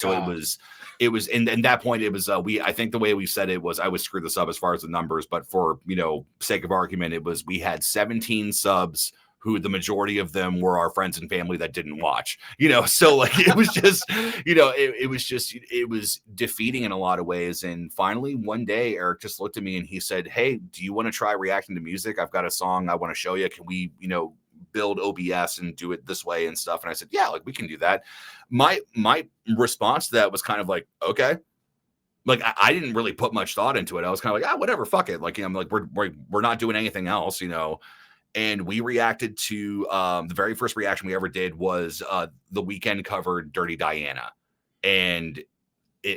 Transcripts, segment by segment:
So and that point it was I think the way we said it was, I would screw this up as far as the numbers, but for sake of argument, it was we had 17 subs who the majority of them were our friends and family that didn't watch, so like it was just, it was defeating in a lot of ways. And finally one day Eric just looked at me and he said, "Hey, do you want to try reacting to music? I've got a song I want to show you. Can we, build OBS and do it this way and stuff?" And I said, "Yeah, like we can do that." My response to that was kind of like, okay. Like I didn't really put much thought into it. I was kind of like, whatever, fuck it. Like, I'm like, we're not doing anything else, And we reacted to the very first reaction we ever did was the Weeknd covered Dirty Diana. And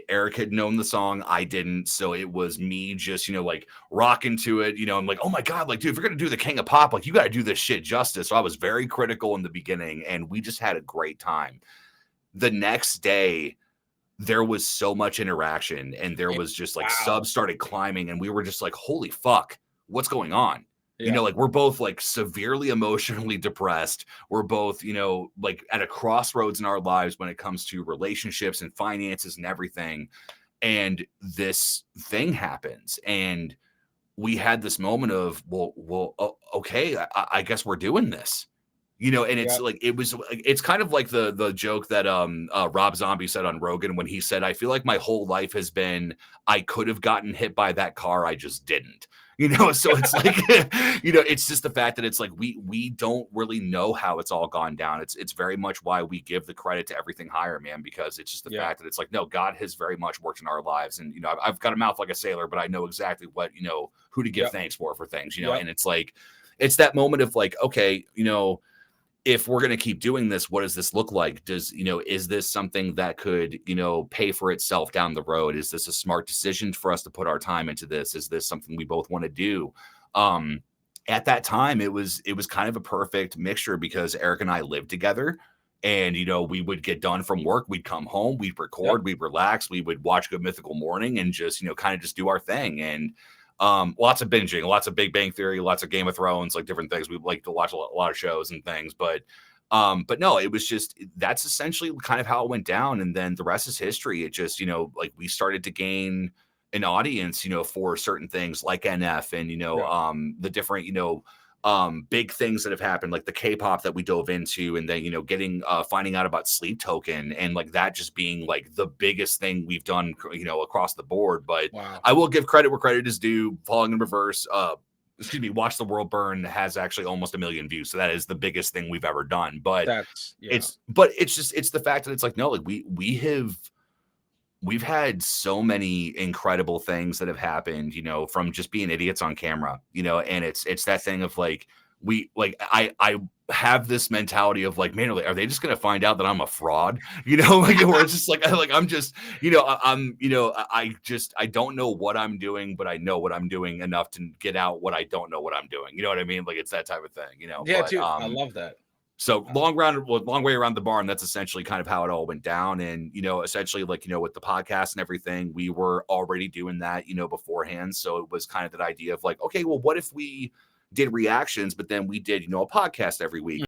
Eric had known the song, I didn't. So it was me just, like rocking to it. I'm like, oh my God, like, dude, if you're going to do the King of Pop, like you got to do this shit justice. So I was very critical in the beginning and we just had a great time. The next day, there was so much interaction and there was just like subs started climbing and we were just like, holy fuck, what's going on? Yeah. Like we're both like severely emotionally depressed. We're both, like at a crossroads in our lives when it comes to relationships and finances and everything. And this thing happens. And we had this moment of, well, okay, I guess we're doing this. And it's like, it's kind of like the joke that Rob Zombie said on Rogan when he said, "I feel like my whole life has been, I could have gotten hit by that car, I just didn't." So it's like, it's just the fact that it's like, we don't really know how it's all gone down. It's very much why we give the credit to Everything Higher, man, because it's just the fact that it's like, no, God has very much worked in our lives. And, I've got a mouth like a sailor, but I know exactly what, who to give thanks for things, and it's like, it's that moment of like, okay, if we're going to keep doing this, what does this look like? Is this something that could, pay for itself down the road? Is this a smart decision for us to put our time into this? Is this something we both want to do? At that time, it was kind of a perfect mixture because Eric and I lived together and, we would get done from work. We'd come home, we'd record, we'd relax, we would watch Good Mythical Morning and just, kind of just do our thing. And, lots of binging, lots of Big Bang Theory, lots of Game of Thrones, like different things. We like to watch a lot of shows and things, but no, it was just, that's essentially kind of how it went down. And then the rest is history. It just, like we started to gain an audience, for certain things like NF and, the different, big things that have happened, like the K-pop that we dove into, and then, getting, finding out about Sleep Token and like that just being like the biggest thing we've done, across the board. But I will give credit where credit is due. Falling in Reverse, Watch the World Burn has actually almost 1 million views. So that is the biggest thing we've ever done. But it's the fact that it's like, no, like we've had so many incredible things that have happened, from just being idiots on camera, and it's that thing of like, I have this mentality of like, man, are they just going to find out that I'm a fraud? Like, where it's just like, I'm just, I don't know what I'm doing, but I know what I'm doing enough to get out what I don't know what I'm doing. You know what I mean? Like, it's that type of thing, Yeah, dude, I love that. So long way around the barn. That's essentially kind of how it all went down. And, essentially like, with the podcast and everything, we were already doing that, beforehand. So it was kind of that idea of like, okay, well, what if we did reactions, but then we did, a podcast every week.